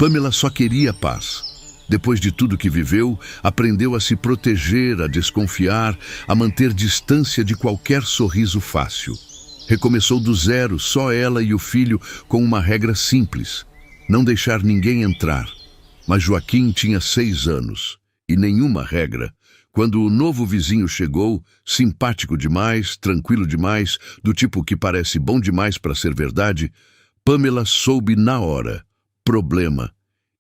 Pamela só queria paz. Depois de tudo que viveu, aprendeu a se proteger, a desconfiar, a manter distância de qualquer sorriso fácil. Recomeçou do zero, só ela e o filho, com uma regra simples: não deixar ninguém entrar. Mas Joaquim tinha 6 anos, e nenhuma regra. Quando o novo vizinho chegou, simpático demais, tranquilo demais, do tipo que parece bom demais para ser verdade, Pamela soube na hora: problema,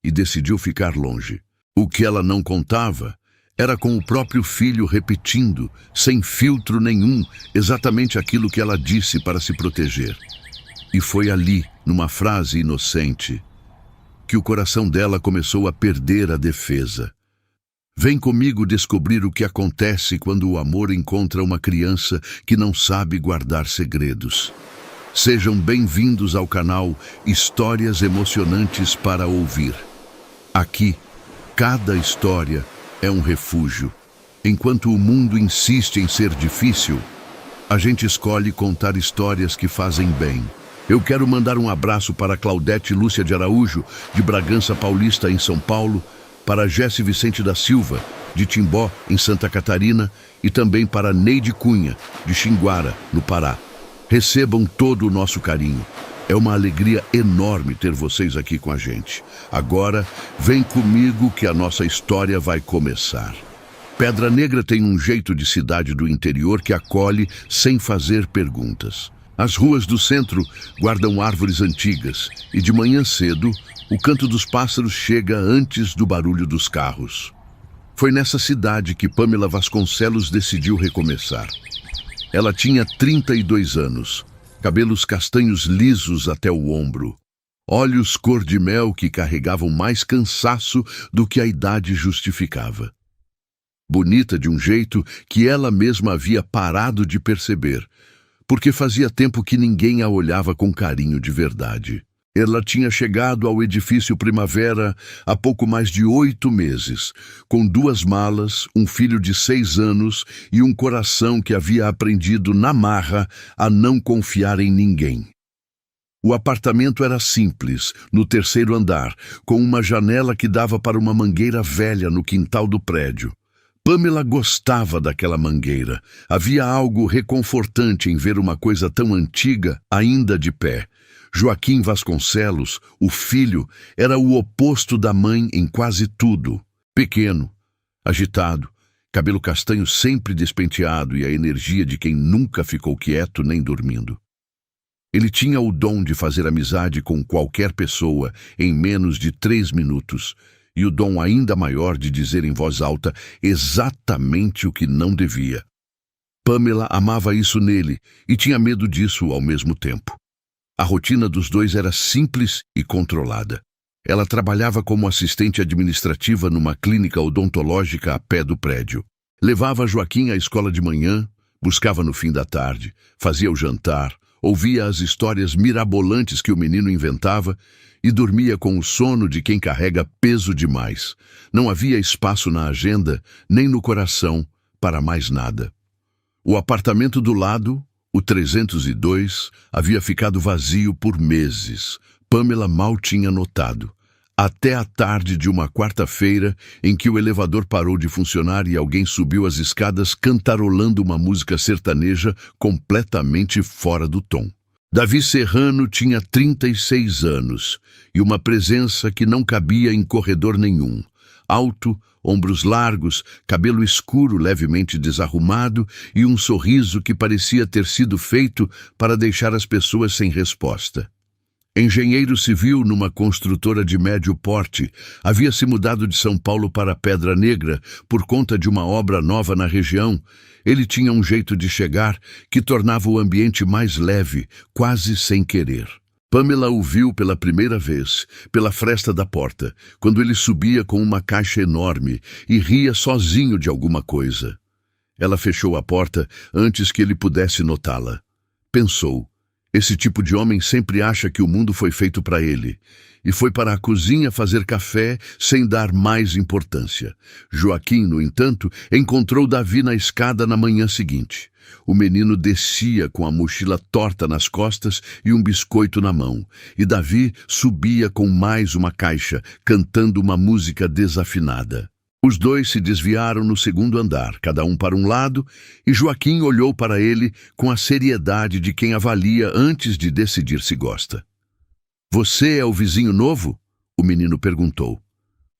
e decidiu ficar longe. O que ela não contava era com o próprio filho repetindo, sem filtro nenhum, exatamente aquilo que ela disse para se proteger. E foi ali, numa frase inocente, que o coração dela começou a perder a defesa. Vem comigo descobrir o que acontece quando o amor encontra uma criança que não sabe guardar segredos. Sejam bem-vindos ao canal Histórias Emocionantes para Ouvir. Aqui, cada história é um refúgio. Enquanto o mundo insiste em ser difícil, a gente escolhe contar histórias que fazem bem. Eu quero mandar um abraço para Claudete Lúcia de Araújo, de Bragança Paulista, em São Paulo, para Jesse Vicente da Silva, de Timbó, em Santa Catarina, e também para Neide Cunha, de Xinguara, no Pará. Recebam todo o nosso carinho. É uma alegria enorme ter vocês aqui com a gente. Agora, vem comigo que a nossa história vai começar. Pedra Negra tem um jeito de cidade do interior que acolhe sem fazer perguntas. As ruas do centro guardam árvores antigas e de manhã cedo o canto dos pássaros chega antes do barulho dos carros. Foi nessa cidade que Pamela Vasconcelos decidiu recomeçar. Ela tinha 32 anos, cabelos castanhos lisos até o ombro, olhos cor de mel que carregavam mais cansaço do que a idade justificava. Bonita de um jeito que ela mesma havia parado de perceber, porque fazia tempo que ninguém a olhava com carinho de verdade. Ela tinha chegado ao edifício Primavera há pouco mais de 8 meses, com 2 malas, um filho de 6 anos e um coração que havia aprendido na marra a não confiar em ninguém. O apartamento era simples, no 3º andar, com uma janela que dava para uma mangueira velha no quintal do prédio. Pamela gostava daquela mangueira. Havia algo reconfortante em ver uma coisa tão antiga ainda de pé. Joaquim Vasconcelos, o filho, era o oposto da mãe em quase tudo. Pequeno, agitado, cabelo castanho sempre despenteado e a energia de quem nunca ficou quieto nem dormindo. Ele tinha o dom de fazer amizade com qualquer pessoa em menos de 3 minutos, e o dom ainda maior de dizer em voz alta exatamente o que não devia. Pamela amava isso nele e tinha medo disso ao mesmo tempo. A rotina dos dois era simples e controlada. Ela trabalhava como assistente administrativa numa clínica odontológica a pé do prédio. Levava Joaquim à escola de manhã, buscava no fim da tarde, fazia o jantar, ouvia as histórias mirabolantes que o menino inventava e dormia com o sono de quem carrega peso demais. Não havia espaço na agenda, nem no coração, para mais nada. O apartamento do lado, o 302, havia ficado vazio por meses. Pamela mal tinha notado. Até a tarde de uma quarta-feira, em que o elevador parou de funcionar e alguém subiu as escadas cantarolando uma música sertaneja completamente fora do tom. Davi Serrano tinha 36 anos e uma presença que não cabia em corredor nenhum. Alto, ombros largos, cabelo escuro levemente desarrumado e um sorriso que parecia ter sido feito para deixar as pessoas sem resposta. Engenheiro civil numa construtora de médio porte, havia se mudado de São Paulo para Pedra Negra por conta de uma obra nova na região. Ele tinha um jeito de chegar que tornava o ambiente mais leve, quase sem querer. Pamela o viu pela primeira vez, pela fresta da porta, quando ele subia com uma caixa enorme e ria sozinho de alguma coisa. Ela fechou a porta antes que ele pudesse notá-la. Pensou: Esse tipo de homem sempre acha que o mundo foi feito para ele, e foi para a cozinha fazer café sem dar mais importância. Joaquim, no entanto, encontrou Davi na escada na manhã seguinte. O menino descia com a mochila torta nas costas e um biscoito na mão, e Davi subia com mais uma caixa, cantando uma música desafinada. Os dois se desviaram no segundo andar, cada um para um lado, e Joaquim olhou para ele com a seriedade de quem avalia antes de decidir se gosta. "Você é o vizinho novo?" o menino perguntou.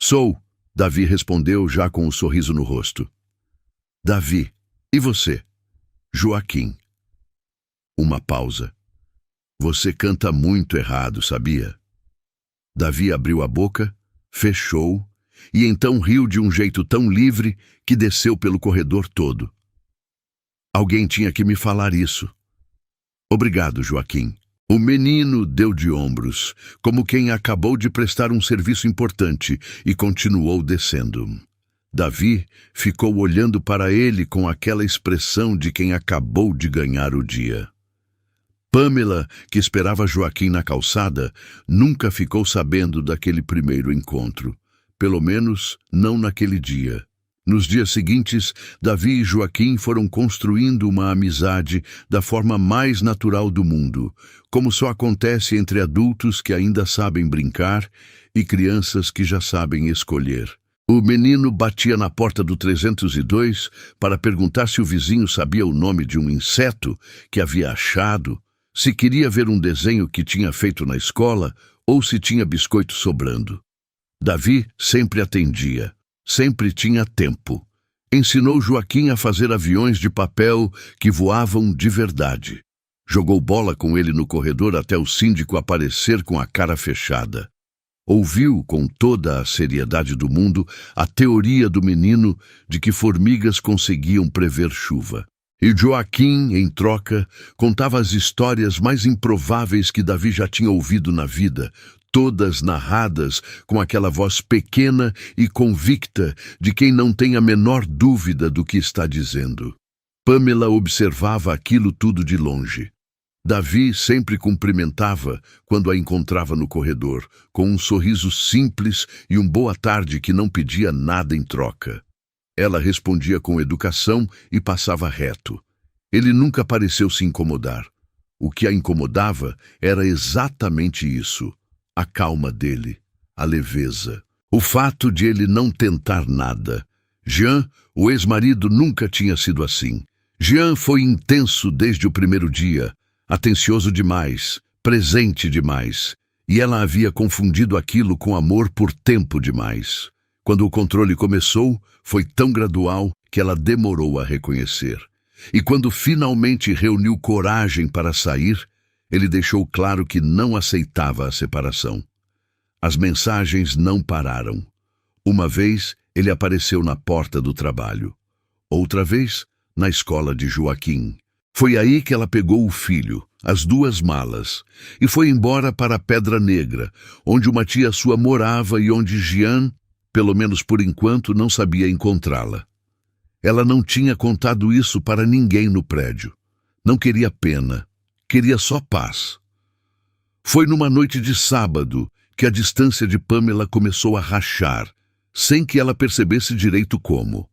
"Sou", Davi respondeu já com um sorriso no rosto. "Davi, e você?" "Joaquim." Uma pausa. "Você canta muito errado, sabia?" Davi abriu a boca, fechou, e então riu de um jeito tão livre que desceu pelo corredor todo. "Alguém tinha que me falar isso." "Obrigado, Joaquim." O menino deu de ombros, como quem acabou de prestar um serviço importante, e continuou descendo. Davi ficou olhando para ele com aquela expressão de quem acabou de ganhar o dia. Pamela, que esperava Joaquim na calçada, nunca ficou sabendo daquele primeiro encontro. Pelo menos, não naquele dia. Nos dias seguintes, Davi e Joaquim foram construindo uma amizade da forma mais natural do mundo, como só acontece entre adultos que ainda sabem brincar e crianças que já sabem escolher. O menino batia na porta do 302 para perguntar se o vizinho sabia o nome de um inseto que havia achado, se queria ver um desenho que tinha feito na escola ou se tinha biscoito sobrando. Davi sempre atendia, sempre tinha tempo. Ensinou Joaquim a fazer aviões de papel que voavam de verdade. Jogou bola com ele no corredor até o síndico aparecer com a cara fechada. Ouviu, com toda a seriedade do mundo, a teoria do menino de que formigas conseguiam prever chuva. E Joaquim, em troca, contava as histórias mais improváveis que Davi já tinha ouvido na vida, todas narradas com aquela voz pequena e convicta de quem não tem a menor dúvida do que está dizendo. Pamela observava aquilo tudo de longe. Davi sempre cumprimentava quando a encontrava no corredor, com um sorriso simples e um boa tarde que não pedia nada em troca. Ela respondia com educação e passava reto. Ele nunca pareceu se incomodar. O que a incomodava era exatamente isso: a calma dele, a leveza, o fato de ele não tentar nada. Jean, o ex-marido, nunca tinha sido assim. Jean foi intenso desde o primeiro dia, atencioso demais, presente demais, e ela havia confundido aquilo com amor por tempo demais. Quando o controle começou, foi tão gradual que ela demorou a reconhecer. E quando finalmente reuniu coragem para sair, ele deixou claro que não aceitava a separação. As mensagens não pararam. Uma vez, ele apareceu na porta do trabalho. Outra vez, na escola de Joaquim. Foi aí que ela pegou o filho, as 2 malas, e foi embora para a Pedra Negra, onde uma tia sua morava e onde Jean, pelo menos por enquanto, não sabia encontrá-la. Ela não tinha contado isso para ninguém no prédio. Não queria pena, queria só paz. Foi numa noite de sábado que a distância de Pamela começou a rachar, sem que ela percebesse direito como.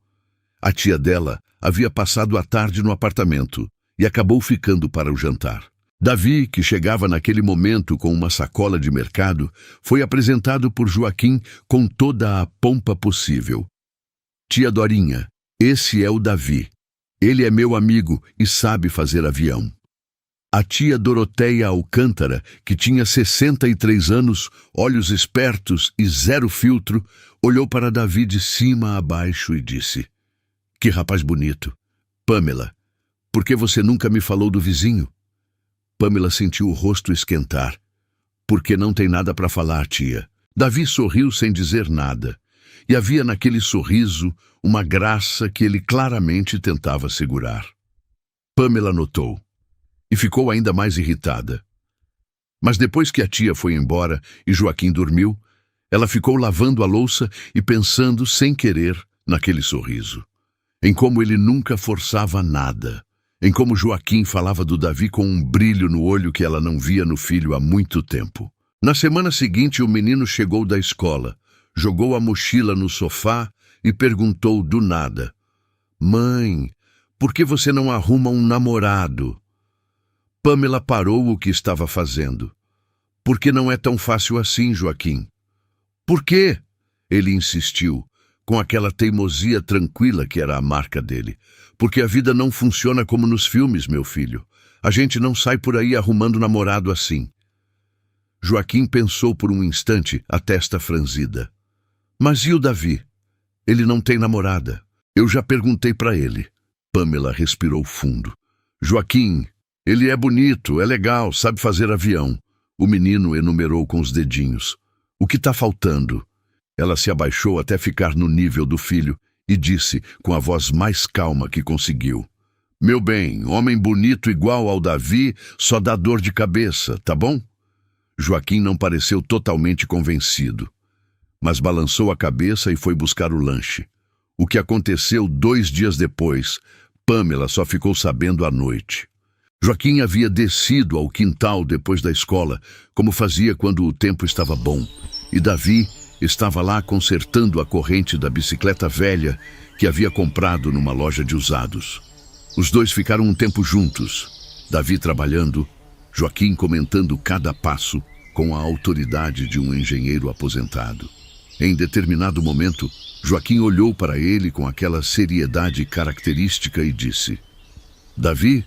A tia dela havia passado a tarde no apartamento e acabou ficando para o jantar. Davi, que chegava naquele momento com uma sacola de mercado, foi apresentado por Joaquim com toda a pompa possível. "Tia Dorinha, esse é o Davi. Ele é meu amigo e sabe fazer avião." A tia Doroteia Alcântara, que tinha 63 anos, olhos espertos e 0 filtro, olhou para Davi de cima a baixo e disse: "Que rapaz bonito. Pamela, por que você nunca me falou do vizinho?" Pamela sentiu o rosto esquentar. "Porque não tem nada para falar, tia." Davi sorriu sem dizer nada, e havia naquele sorriso uma graça que ele claramente tentava segurar. Pamela notou, e ficou ainda mais irritada. Mas depois que a tia foi embora e Joaquim dormiu, ela ficou lavando a louça e pensando, sem querer, naquele sorriso, em como ele nunca forçava nada, em como Joaquim falava do Davi com um brilho no olho que ela não via no filho há muito tempo. Na semana seguinte, o menino chegou da escola, jogou a mochila no sofá e perguntou do nada: "Mãe, por que você não arruma um namorado?" Pamela parou o que estava fazendo. "Por que não é tão fácil assim, Joaquim?" "Por quê?" Ele insistiu, com aquela teimosia tranquila que era a marca dele. "Porque a vida não funciona como nos filmes, meu filho. A gente não sai por aí arrumando namorado assim." Joaquim pensou por um instante, a testa franzida. "Mas e o Davi? Ele não tem namorada. Eu já perguntei para ele." Pamela respirou fundo. "Joaquim, ele é bonito, é legal, sabe fazer avião." O menino enumerou com os dedinhos. "O que está faltando?" Ela se abaixou até ficar no nível do filho e disse, com a voz mais calma que conseguiu: "Meu bem, homem bonito igual ao Davi só dá dor de cabeça, tá bom?" Joaquim não pareceu totalmente convencido, mas balançou a cabeça e foi buscar o lanche. O que aconteceu 2 dias depois, Pamela só ficou sabendo à noite. Joaquim havia descido ao quintal depois da escola, como fazia quando o tempo estava bom, e Davi estava lá consertando a corrente da bicicleta velha que havia comprado numa loja de usados. Os dois ficaram um tempo juntos, Davi trabalhando, Joaquim comentando cada passo com a autoridade de um engenheiro aposentado. Em determinado momento, Joaquim olhou para ele com aquela seriedade característica e disse: "Davi,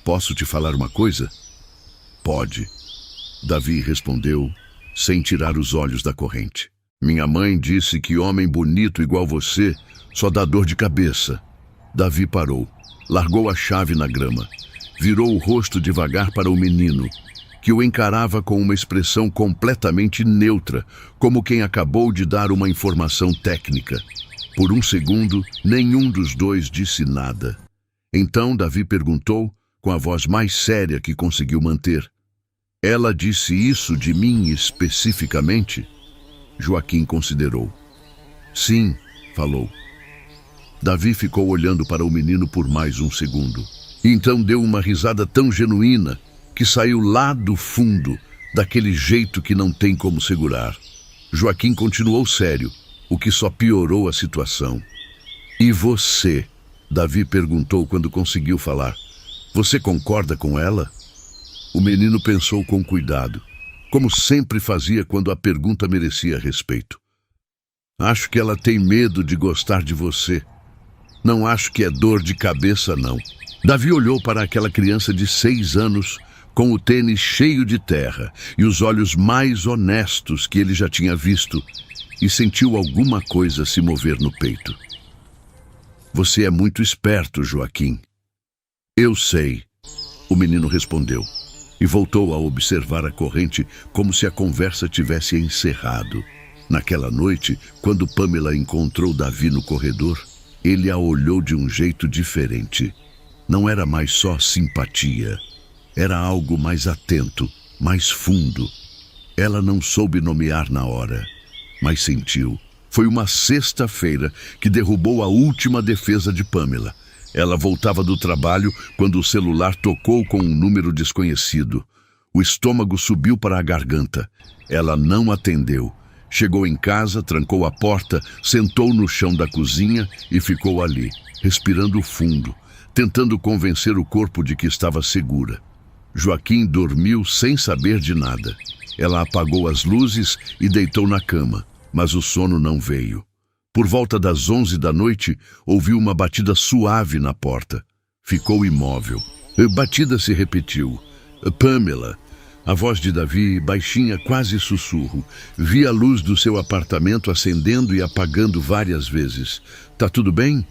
posso te falar uma coisa?" "Pode." Davi respondeu, sem tirar os olhos da corrente. "Minha mãe disse que homem bonito igual você só dá dor de cabeça." Davi parou, largou a chave na grama, virou o rosto devagar para o menino, que o encarava com uma expressão completamente neutra, como quem acabou de dar uma informação técnica. Por um segundo, nenhum dos dois disse nada. Então Davi perguntou, com a voz mais séria que conseguiu manter: "Ela disse isso de mim especificamente?" Joaquim considerou. "Sim", falou. Davi ficou olhando para o menino por mais um segundo. Então deu uma risada tão genuína que saiu lá do fundo, daquele jeito que não tem como segurar. Joaquim continuou sério, o que só piorou a situação. "E você?" Davi perguntou quando conseguiu falar. "Você concorda com ela?" O menino pensou com cuidado, como sempre fazia quando a pergunta merecia respeito. "Acho que ela tem medo de gostar de você. Não acho que é dor de cabeça, não." Davi olhou para aquela criança de 6 anos, com o tênis cheio de terra e os olhos mais honestos que ele já tinha visto, e sentiu alguma coisa se mover no peito. "Você é muito esperto, Joaquim." "Eu sei", o menino respondeu, e voltou a observar a corrente como se a conversa tivesse encerrado. Naquela noite, quando Pamela encontrou Davi no corredor, ele a olhou de um jeito diferente. Não era mais só simpatia. Era algo mais atento, mais fundo. Ela não soube nomear na hora, mas sentiu. Foi uma sexta-feira que derrubou a última defesa de Pamela. Ela voltava do trabalho quando o celular tocou com um número desconhecido. O estômago subiu para a garganta. Ela não atendeu. Chegou em casa, trancou a porta, sentou no chão da cozinha e ficou ali, respirando fundo, tentando convencer o corpo de que estava segura. Joaquim dormiu sem saber de nada. Ela apagou as luzes e deitou na cama, mas o sono não veio. Por volta das 11 da noite, ouviu uma batida suave na porta. Ficou imóvel. A batida se repetiu. "Pamela." A voz de Davi, baixinha, quase sussurro. Via a luz do seu apartamento acendendo e apagando várias vezes. "Tá tudo bem?"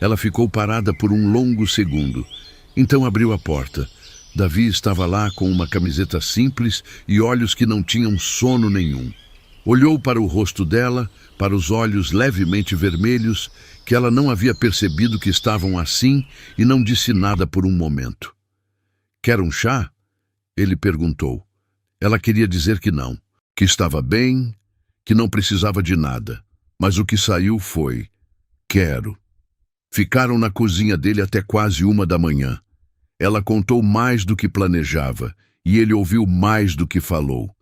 Ela ficou parada por um longo segundo. Então abriu a porta. Davi estava lá com uma camiseta simples e olhos que não tinham sono nenhum. Olhou para o rosto dela, para os olhos levemente vermelhos, que ela não havia percebido que estavam assim, e não disse nada por um momento. "Quer um chá?" Ele perguntou. Ela queria dizer que não, que estava bem, que não precisava de nada, mas o que saiu foi: "Quero." Ficaram na cozinha dele até quase 1 da manhã. Ela contou mais do que planejava, e ele ouviu mais do que falou.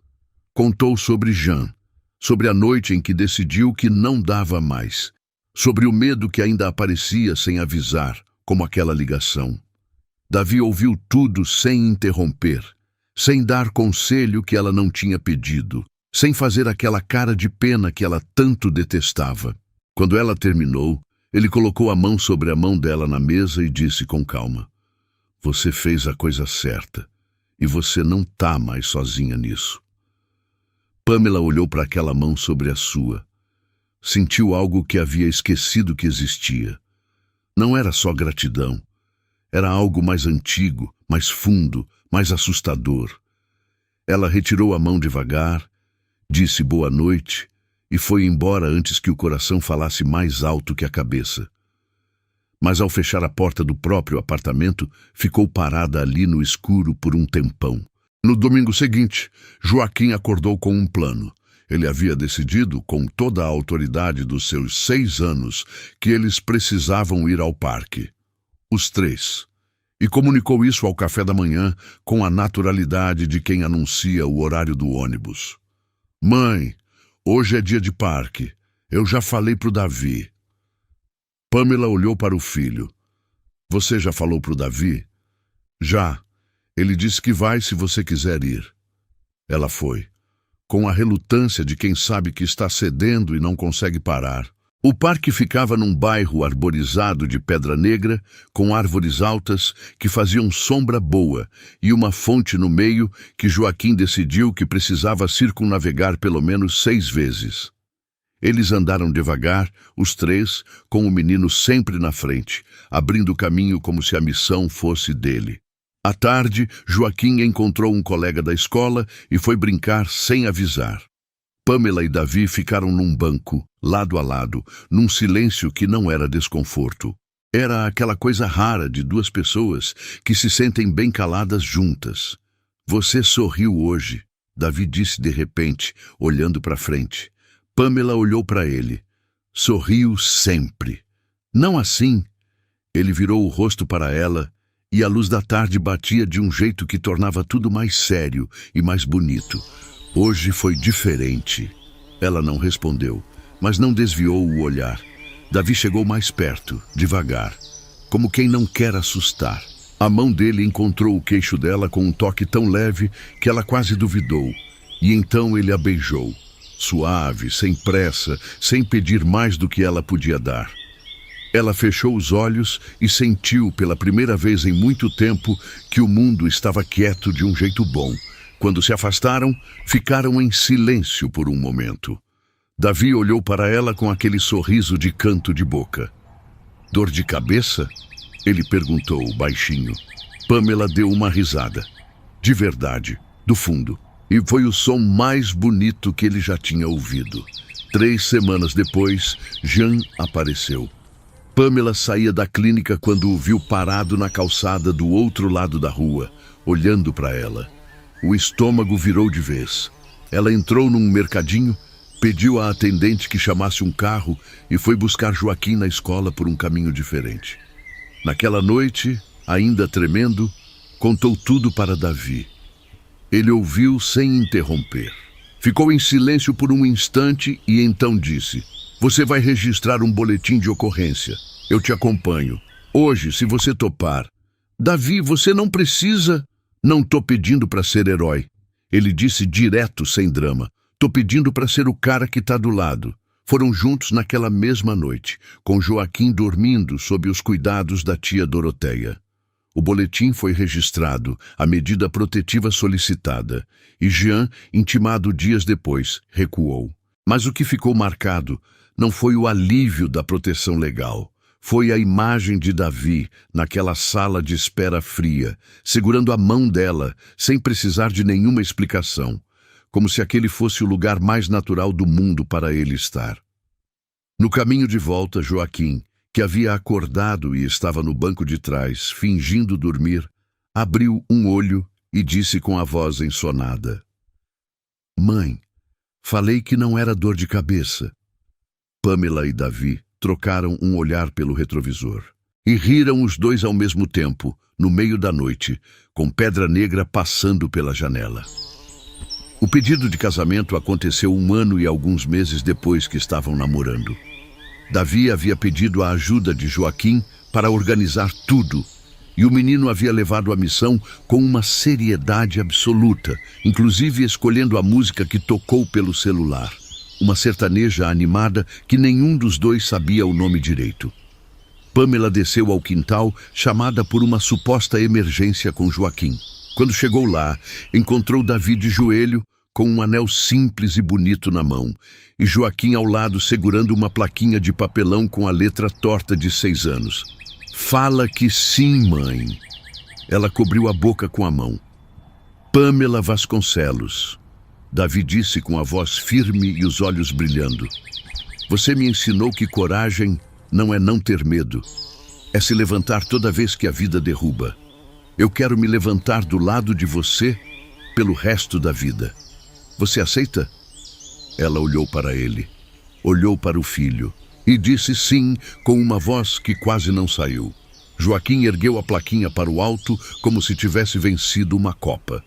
Contou sobre Jean, sobre a noite em que decidiu que não dava mais, sobre o medo que ainda aparecia sem avisar, como aquela ligação. Davi ouviu tudo sem interromper, sem dar conselho que ela não tinha pedido, sem fazer aquela cara de pena que ela tanto detestava. Quando ela terminou, ele colocou a mão sobre a mão dela na mesa e disse com calma: "Você fez a coisa certa, e você não tá mais sozinha nisso." Pamela olhou para aquela mão sobre a sua. Sentiu algo que havia esquecido que existia. Não era só gratidão. Era algo mais antigo, mais fundo, mais assustador. Ela retirou a mão devagar, disse boa noite e foi embora antes que o coração falasse mais alto que a cabeça. Mas ao fechar a porta do próprio apartamento, ficou parada ali no escuro por um tempão. No domingo seguinte, Joaquim acordou com um plano. Ele havia decidido, com toda a autoridade dos seus 6 anos, que eles precisavam ir ao parque. Os 3. E comunicou isso ao café da manhã com a naturalidade de quem anuncia o horário do ônibus. "Mãe, hoje é dia de parque. Eu já falei pro Davi." Pamela olhou para o filho. "Você já falou pro Davi?" "Já. Ele disse que vai se você quiser ir." Ela foi, com a relutância de quem sabe que está cedendo e não consegue parar. O parque ficava num bairro arborizado de pedra negra, com árvores altas que faziam sombra boa e uma fonte no meio que Joaquim decidiu que precisava circunnavegar pelo menos 6 vezes. Eles andaram devagar, os 3, com o menino sempre na frente, abrindo caminho como se a missão fosse dele. À tarde, Joaquim encontrou um colega da escola e foi brincar sem avisar. Pamela e Davi ficaram num banco, lado a lado, num silêncio que não era desconforto. Era aquela coisa rara de 2 pessoas que se sentem bem caladas juntas. "Você sorriu hoje", Davi disse de repente, olhando para frente. Pamela olhou para ele. "Sorriu sempre." "Não assim." Ele virou o rosto para ela e a luz da tarde batia de um jeito que tornava tudo mais sério e mais bonito. "Hoje foi diferente." Ela não respondeu, mas não desviou o olhar. Davi chegou mais perto, devagar, como quem não quer assustar. A mão dele encontrou o queixo dela com um toque tão leve que ela quase duvidou. E então ele a beijou, suave, sem pressa, sem pedir mais do que ela podia dar. Ela fechou os olhos e sentiu pela primeira vez em muito tempo que o mundo estava quieto de um jeito bom. Quando se afastaram, ficaram em silêncio por um momento. Davi olhou para ela com aquele sorriso de canto de boca. "Dor de cabeça?" ele perguntou baixinho. Pamela deu uma risada. De verdade, do fundo. E foi o som mais bonito que ele já tinha ouvido. 3 semanas depois, Jean apareceu. Pamela saía da clínica quando o viu parado na calçada do outro lado da rua, olhando para ela. O estômago virou de vez. Ela entrou num mercadinho, pediu à atendente que chamasse um carro e foi buscar Joaquim na escola por um caminho diferente. Naquela noite, ainda tremendo, contou tudo para Davi. Ele ouviu sem interromper. Ficou em silêncio por um instante e então disse: "Você vai registrar um boletim de ocorrência. Eu te acompanho. Hoje, se você topar." "Davi, você não precisa." "Não tô pedindo para ser herói." Ele disse direto, sem drama. "Tô pedindo para ser o cara que tá do lado." Foram juntos naquela mesma noite, com Joaquim dormindo sob os cuidados da tia Doroteia. O boletim foi registrado, a medida protetiva solicitada, e Jean, intimado dias depois, recuou. Mas o que ficou marcado não foi o alívio da proteção legal. Foi a imagem de Davi naquela sala de espera fria, segurando a mão dela, sem precisar de nenhuma explicação, como se aquele fosse o lugar mais natural do mundo para ele estar. No caminho de volta, Joaquim, que havia acordado e estava no banco de trás, fingindo dormir, abriu um olho e disse com a voz ensonada: "Mãe, falei que não era dor de cabeça." Pamela e Davi trocaram um olhar pelo retrovisor. E riram os dois ao mesmo tempo, no meio da noite, com Pedra Negra passando pela janela. O pedido de casamento aconteceu 1 ano e alguns meses depois que estavam namorando. Davi havia pedido a ajuda de Joaquim para organizar tudo, e o menino havia levado a missão com uma seriedade absoluta, inclusive escolhendo a música que tocou pelo celular, uma sertaneja animada que nenhum dos dois sabia o nome direito. Pamela desceu ao quintal, chamada por uma suposta emergência com Joaquim. Quando chegou lá, encontrou Davi de joelho, com um anel simples e bonito na mão, e Joaquim ao lado segurando uma plaquinha de papelão com a letra torta de 6 anos. Fala que sim, mãe. Ela cobriu a boca com a mão. Pamela Vasconcelos. Davi disse com a voz firme e os olhos brilhando. Você me ensinou que coragem não é não ter medo. É se levantar toda vez que a vida derruba. Eu quero me levantar do lado de você pelo resto da vida. Você aceita? Ela olhou para ele, olhou para o filho e disse sim com uma voz que quase não saiu. Joaquim ergueu a plaquinha para o alto como se tivesse vencido uma copa.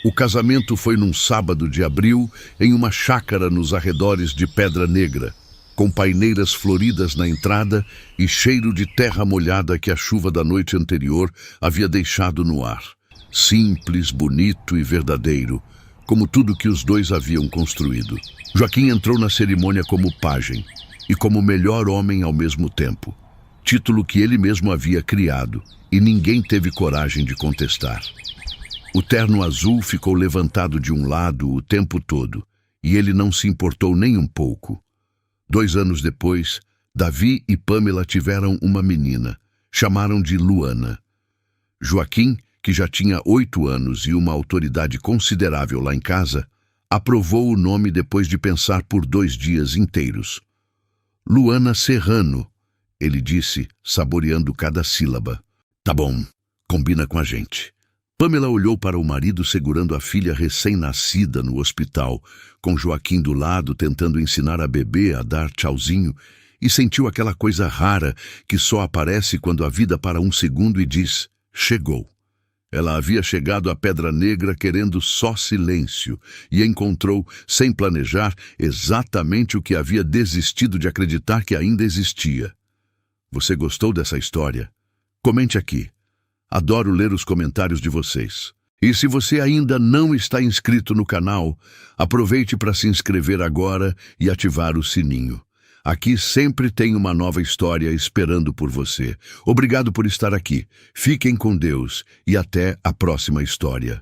O casamento foi num sábado de abril em uma chácara nos arredores de Pedra Negra, com paineiras floridas na entrada e cheiro de terra molhada que a chuva da noite anterior havia deixado no ar. Simples, bonito e verdadeiro, como tudo que os dois haviam construído. Joaquim entrou na cerimônia como pajem e como melhor homem ao mesmo tempo, título que ele mesmo havia criado e ninguém teve coragem de contestar. O terno azul ficou levantado de um lado o tempo todo e ele não se importou nem um pouco. 2 anos depois, Davi e Pamela tiveram uma menina, chamaram de Luana. Joaquim, que já tinha 8 anos e uma autoridade considerável lá em casa, aprovou o nome depois de pensar por 2 dias inteiros. Luana Serrano, ele disse, saboreando cada sílaba. Tá bom, combina com a gente. Pamela olhou para o marido segurando a filha recém-nascida no hospital, com Joaquim do lado tentando ensinar a bebê a dar tchauzinho, e sentiu aquela coisa rara que só aparece quando a vida para um segundo e diz, chegou. Ela havia chegado à Pedra Negra querendo só silêncio e encontrou, sem planejar, exatamente o que havia desistido de acreditar que ainda existia. Você gostou dessa história? Comente aqui. Adoro ler os comentários de vocês. E se você ainda não está inscrito no canal, aproveite para se inscrever agora e ativar o sininho. Aqui sempre tem uma nova história esperando por você. Obrigado por estar aqui. Fiquem com Deus e até a próxima história.